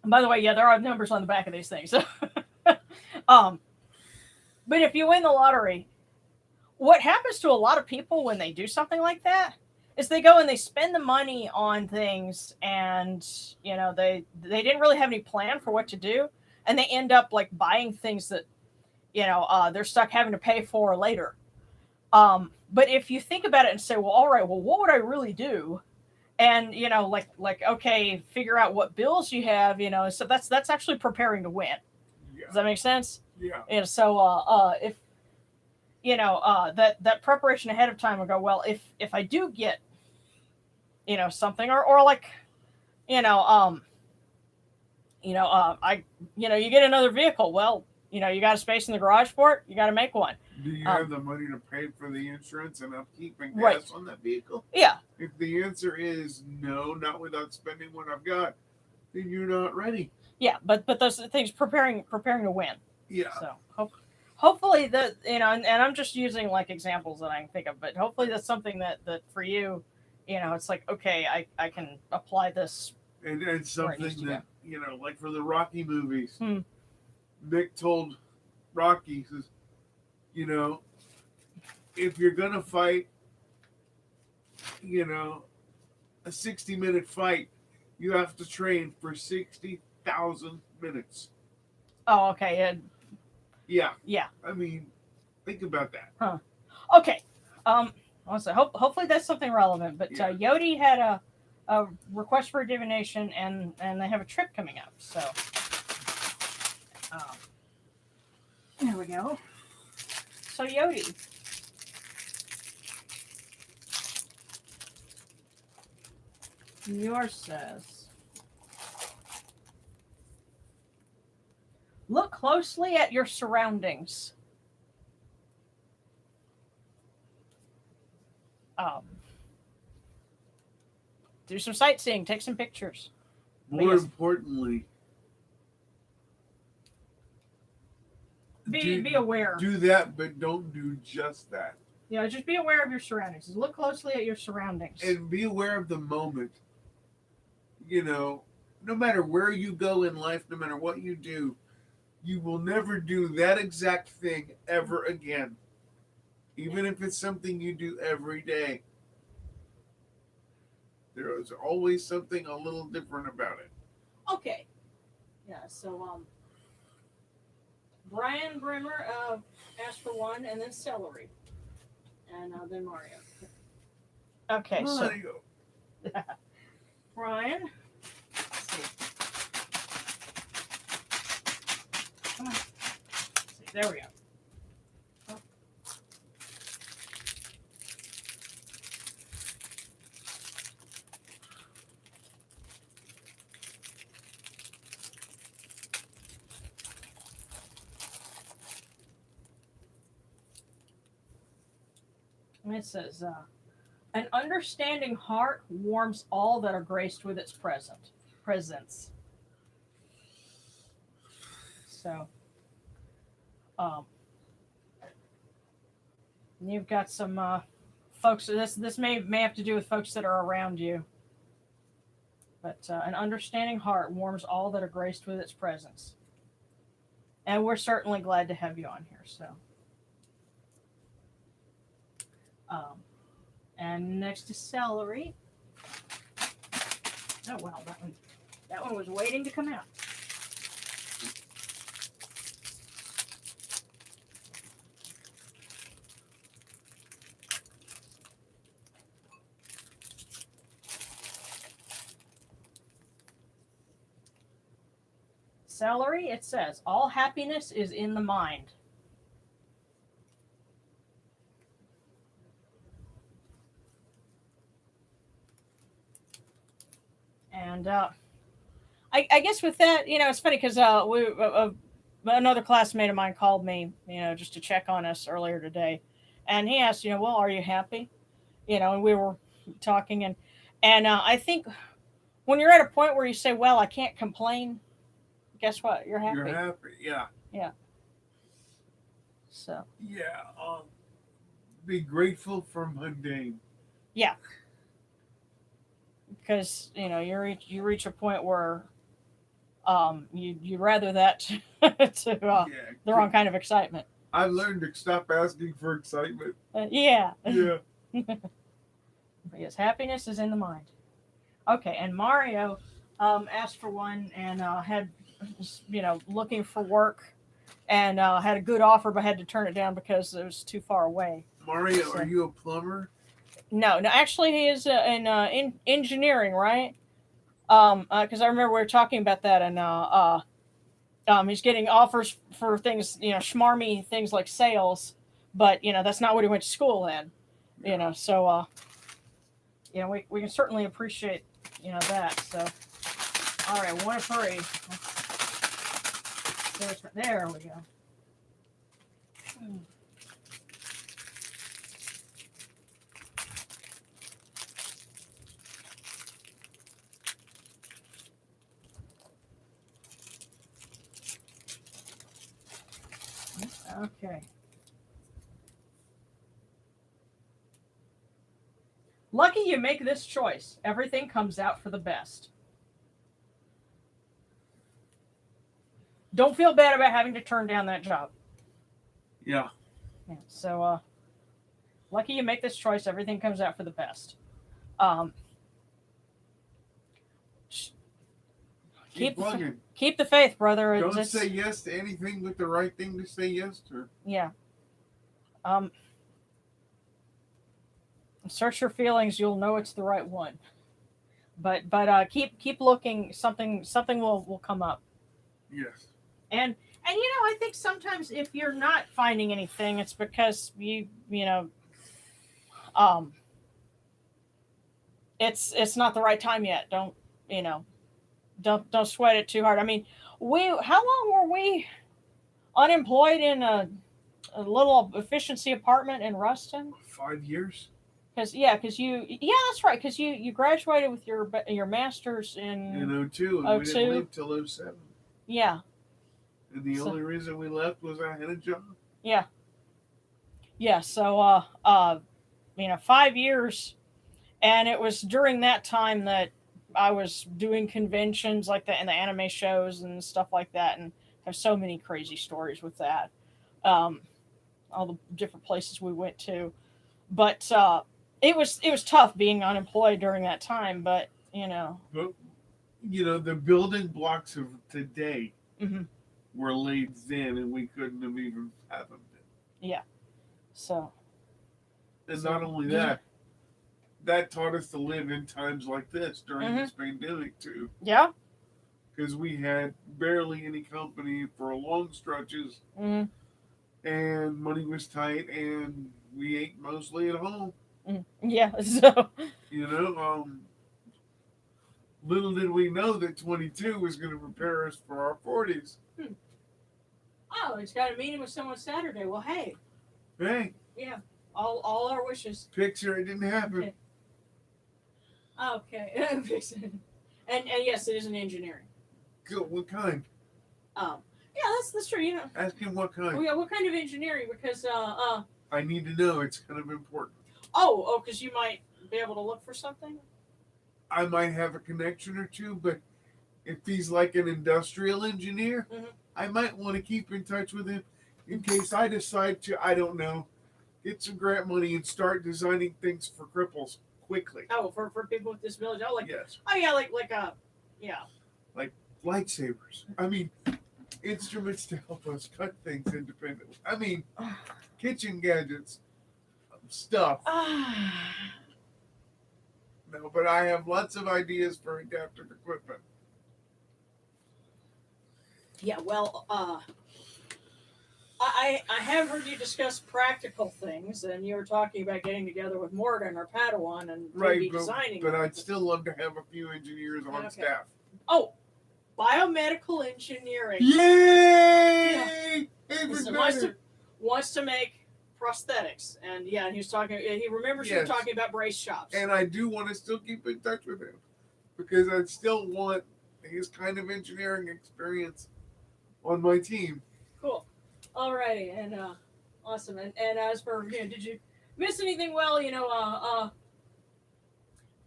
And by the way, yeah, there are numbers on the back of these things. But if you win the lottery, what happens to a lot of people when they do something like that is they go and they spend the money on things, and they didn't really have any plan for what to do, and they end up like buying things that they're stuck having to pay for later. But if you think about it and say, well, all right, well, what would I really do? And like okay, figure out what bills you have. So that's actually preparing to win. Yeah. Does that make sense? Yeah. And so if that preparation ahead of time will go, well, if I do get something, or like you get another vehicle, well, you got a space in the garage for it, you got to make one. Do you have the money to pay for the insurance and upkeep and gas Right. on that vehicle? Yeah. If the answer is no, not without spending what I've got, then you're not ready. Yeah, but those things preparing to win. Yeah. So hopefully that and I'm just using like examples that I can think of, but hopefully that's something that for you, it's like, okay, I can apply this. And it's something that like for the Rocky movies, Nick told Rocky, says, if you're gonna fight, a 60-minute fight, you have to train for 60,000 minutes. Oh, okay. Yeah. Yeah. I mean, think about that. Huh. Okay. Also, hopefully that's something relevant. But Yeah. Yodi had a request for a divination, and they have a trip coming up. So there we go. So Yodi, yours says, look closely at your surroundings. Do some sightseeing, take some pictures. More Yes. importantly, Be aware. Do that, but don't do just that. Yeah, just be aware of your surroundings. Look closely at your surroundings. And be aware of the moment. You know, no matter where you go in life, no matter what you do, you will never do that exact thing ever again. Even if it's something you do every day. There is always something a little different about it. Okay. Yeah, so Brian Brimmer asked for one, and then celery. And then Mario. Okay, so Mario. Brian. Let's see. Come on. Let's see, there we go. And it says, an understanding heart warms all that are graced with its presence. So, you've got some folks. This may have to do with folks that are around you. But an understanding heart warms all that are graced with its presence. And we're certainly glad to have you on here. So. And next is celery. Oh wow, that one was waiting to come out. Celery, it says, all happiness is in the mind. And I guess with that, it's funny because another classmate of mine called me, just to check on us earlier today, and he asked, well, are you happy? And we were talking, and I think when you're at a point where you say, well, I can't complain, guess what? You're happy. You're happy, yeah. Yeah. So. Yeah. Be grateful for mundane. Yeah. Because you reach a point where you'd rather that to the wrong kind of excitement. I've learned to stop asking for excitement. Yeah. Yeah. Yes, happiness is in the mind. Okay, and Mario asked for one and had looking for work and had a good offer but had to turn it down because it was too far away. Mario, are you a plumber? No, actually he is in engineering, right? Because I remember we were talking about that, and he's getting offers for things, schmarmy things like sales, but that's not what he went to school in, So, we can certainly appreciate that. So, all right, one of three. There we go. Okay. Lucky you make this choice. Everything comes out for the best. Don't feel bad about having to turn down that job. Yeah. So, lucky you make this choice. Everything comes out for the best. Keep the faith, brother. Don't say yes to anything but the right thing to say yes to. Yeah. search your feelings, you'll know it's the right one. But keep looking. Something will come up. Yes. And I think sometimes if you're not finding anything, it's because um it's not the right time yet. You know don't sweat it too hard. I mean, we how long were we unemployed in a little efficiency apartment in Ruston? 5 years. Because that's right. Because you graduated with your master's in In '02, and we didn't 02. leave till '07. Yeah. And the So only reason we left was I had a job. yeah, yeah. So 5 years, and it was during that time that I was doing conventions like that and the anime shows and stuff like that, and have so many crazy stories with that. Um, all the different places we went to, but it was tough being unemployed during that time. But But the building blocks of today mhm, were laid then, and we couldn't have even fathomed it. yeah. So And So, not only yeah. that taught us to live in times like this during Mhm. this pandemic too, yeah. because we had barely any company for long stretches, Mm, and money was tight, and we ate mostly at home. yeah. So You know, little did we know that 22 was going to prepare us for our 40s. oh, he's got a meeting with someone Saturday. Well, hey, Hey, yeah. All our wishes. picture it didn't happen. Okay. and yes, it is an engineering. Good. What kind? Yeah, that's true. Ask him what kind. Oh yeah, what kind of engineering? Because I need to know. It's kind of important. because you might be able to look for something. I might have a connection or two, but if he's like an industrial engineer, Mhm. I might want to keep in touch with him in case I decide to, I don't know, get some grant money and start designing things for cripples quickly. Oh, for people with disabilities. Oh, Yes. yeah, yeah. Like lightsabers. I mean, instruments to help us cut things independently. I mean, kitchen gadgets, stuff. No, but I have lots of ideas for adaptive equipment. Yeah. Well, I have heard you discuss practical things, and you were talking about getting together with Morgan or Padawan and 3D Right, designing. but I'd still love to have a few engineers on Okay. staff. Oh, biomedical engineering. Yay! Listen, Everybody! wants to make prosthetics, and he was talking. He remembers you Yes. talking about brace shops. And I do want to still keep in touch with him because I still want his kind of engineering experience on my team. Cool. Alrighty, and awesome. And as for did you miss anything? Well,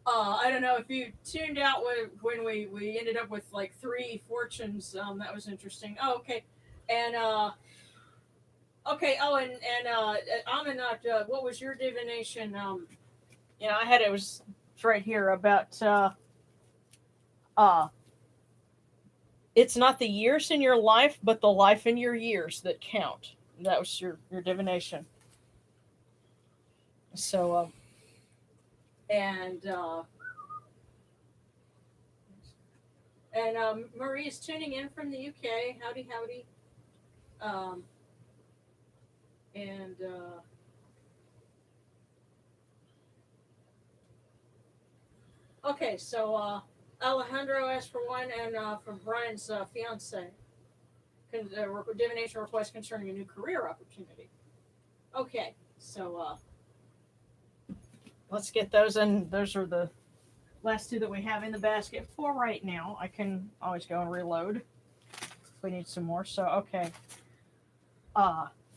I don't know if you tuned out when we ended up with like 3 fortunes. That was interesting. Oh, okay. And okay. Oh, and Amanat, what was your divination? I had it's right here about it's not the years in your life, but the life in your years that count. That was your divination. So and Marie is tuning in from the UK. Howdy, howdy. And okay, so Alejandro asked for one, and from Brian's fiance, divination request concerning a new career opportunity. Okay, so let's get those, and those are the last 2 that we have in the basket for right now. I can always go and reload if we need some more. So okay,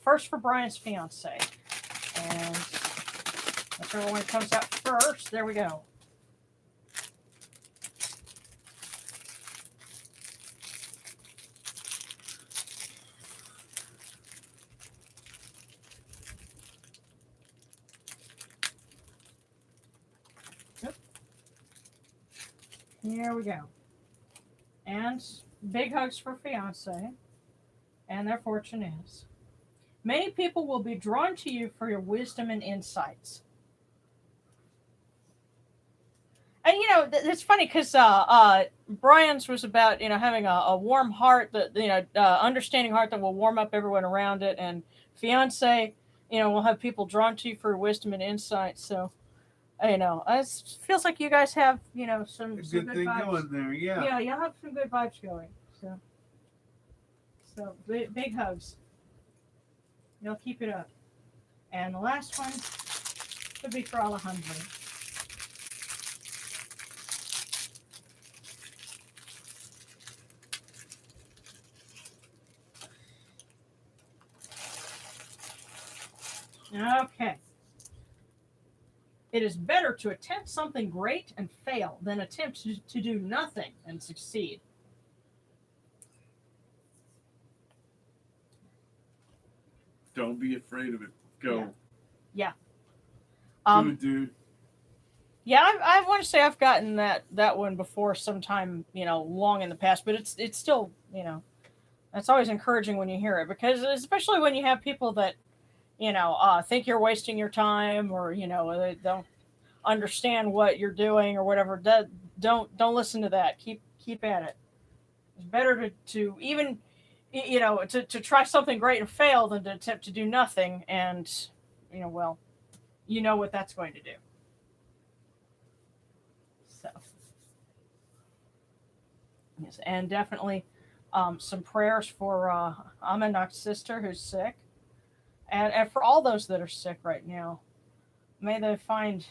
first for Brian's fiance, and whichever one comes out first. There we go. Here we go. And big hugs for fiance. And their fortune is. Many people will be drawn to you for your wisdom and insights. And it's funny because Brian's was about having a warm heart that understanding heart that will warm up everyone around it, and fiance will have people drawn to you for wisdom and insight. So it feels like you guys have some A some good good thing vibes. going there. Yeah. Yeah, you'll have some good vibes going. So big hugs. You'll keep it up. And the last one could be for Alejandro. Okay. It is better to attempt something great and fail than attempt to do nothing and succeed. Don't be afraid of it. Go. Yeah. Do it, dude. Yeah, I want to say I've gotten that one before sometime, long in the past, but it's still, that's always encouraging when you hear it, because especially when you have people that, think you're wasting your time, or, they don't understand what you're doing or whatever. Don't listen to that. Keep at it. It's better to even, to try something great and fail than to attempt to do nothing, and, well, you know what that's going to do. So, yes, and definitely some prayers for Amanak's sister who's sick, and for all those that are sick right now. May they find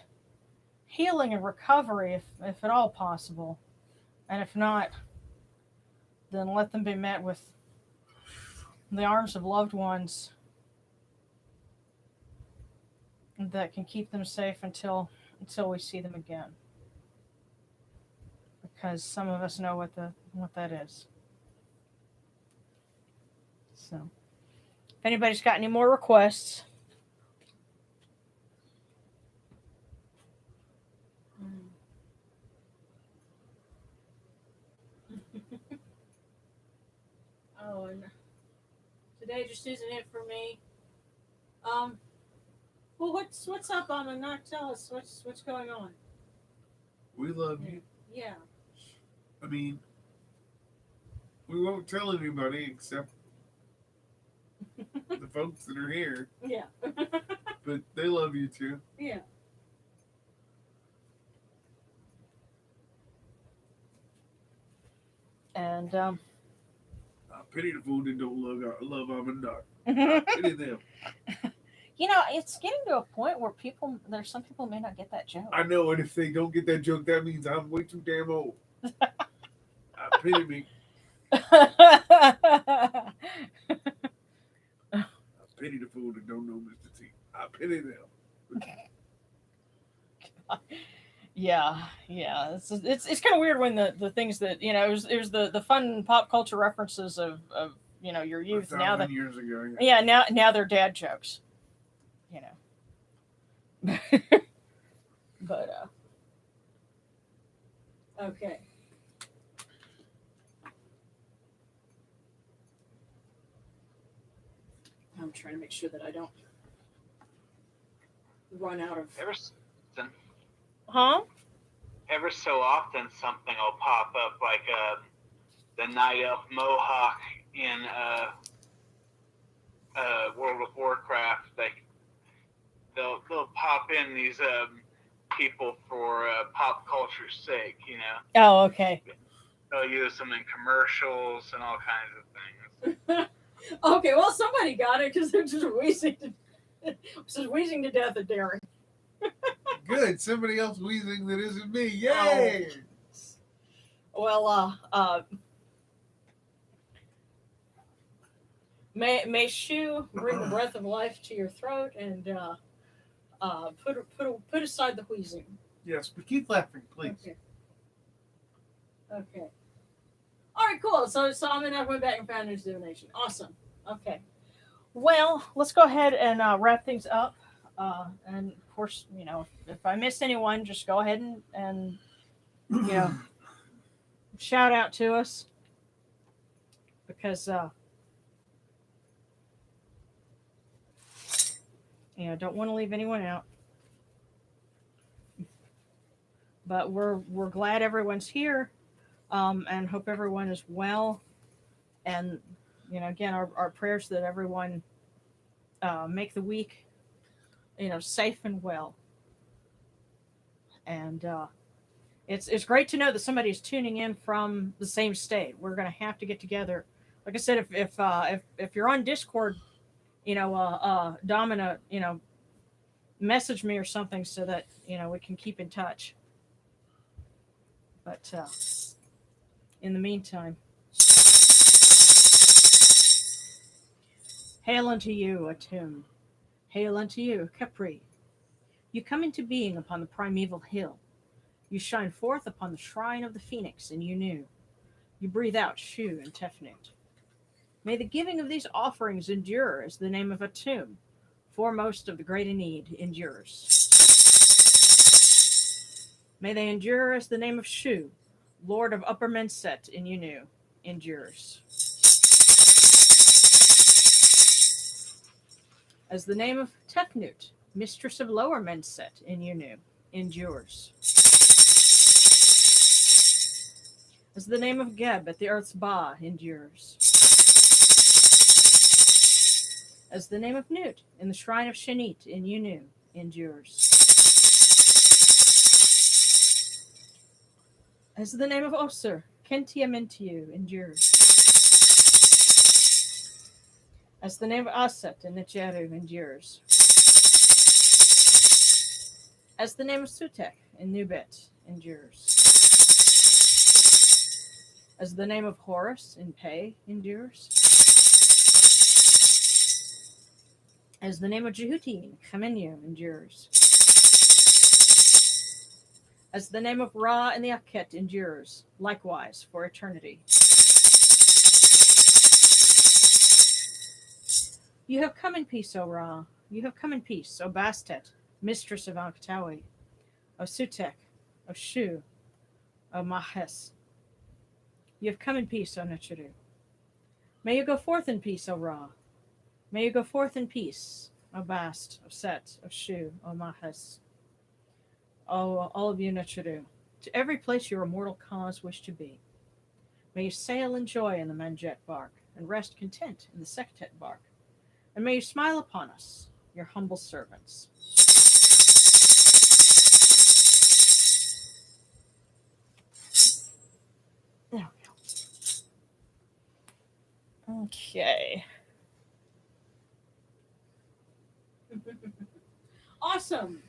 healing and recovery if at all possible. And if not, then let them be met with the arms of loved ones that can keep them safe until we see them again. Because some of us know what that is. So, if anybody's got any more requests. Oh, and today just isn't it for me. Well, what's up, Not tell us what's going on. We love you. Yeah. I mean, we won't tell anybody except the folks that are here, Yeah. but they love you too. Yeah. And I pity the fool that don't love Amanda. I pity them. It's getting to a point where there's some people may not get that joke. I know, and if they don't get that joke, that means I'm way too damn old. I pity me. I pity the fool that don't know Mr. T. I pity them. Yeah. It's kind of weird when the things that it was the fun pop culture references of your youth. Now that years ago. yeah, now they're dad jokes. But okay. I'm trying to make sure that I don't run out of. Huh? Ever so often, something will pop up, like the Night Elf Mohawk in World of Warcraft. They'll pop in these people for pop culture's sake, Oh, okay. They'll use them in commercials and all kinds of things. Okay, well, somebody got it because they're just wheezing to death at Derek. Good. Somebody else wheezing that isn't me. Yay! Well, may Shu bring the breath of life to your throat and put aside the wheezing. Yes, but keep laughing, please. Okay. All right, cool. So I went back and found his divination. Awesome. Okay. Well, let's go ahead and wrap things up. And of course, if I missed anyone, just go ahead and shout out to us, because don't want to leave anyone out. But we're glad everyone's here, and hope everyone is well. And again, our prayers that everyone make the week safe and well. And it's great to know that somebody's tuning in from the same state. We're gonna have to get together. Like I said, if you're on Discord, Domina, message me or something so that we can keep in touch. But in the meantime, hail unto you, Atum. Hail unto you, Capri. You come into being upon the primeval hill. You shine forth upon the shrine of the phoenix, and you knew. You breathe out Shu and Tefnut. May the giving of these offerings endure as the name of Atum, foremost of the great Aeneid, endures. May they endure as the name of Shu, Lord of Upper Menset in Yunu, endures. As the name of Tefnut, Mistress of Lower Menset in Yunu, endures. As the name of Geb at the earth's Ba endures. As the name of Nut in the shrine of Shanit in Yunu endures. As the name of Osir, Kentiamentiu endures. As the name of Aset in Nicheru endures. As the name of Sutek in Nubet endures. As the name of Horus in Pe endures. As the name of Jehuti in Chemenu endures. As the name of Ra in the Akhet endures, likewise for eternity. You have come in peace, O Ra. You have come in peace, O Bastet, mistress of Anktawi, O Sutek, O Shu, O Mahes. You have come in peace, O Nechiru. May you go forth in peace, O Ra. May you go forth in peace, O Bast, O Set, O Shu, O Mahes. O all of you, Nechiru, to every place your immortal cause wish to be. May you sail in joy in the Manjet bark, and rest content in the Sektet bark. And may you smile upon us, your humble servants. There we go. Okay. Awesome.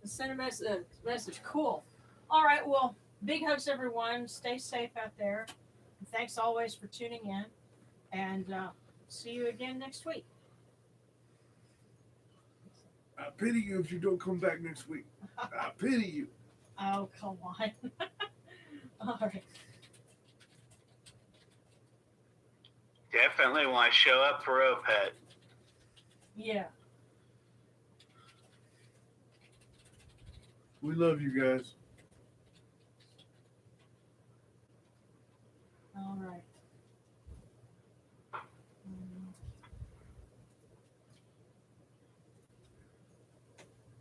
Send a message. Cool. All right. Well, big hugs, everyone. Stay safe out there. And thanks always for tuning in. And see you again next week. I pity you if you don't come back next week. I pity you. Oh, come on. All right. Definitely want to show up for OPET. Yeah. We love you guys. All right.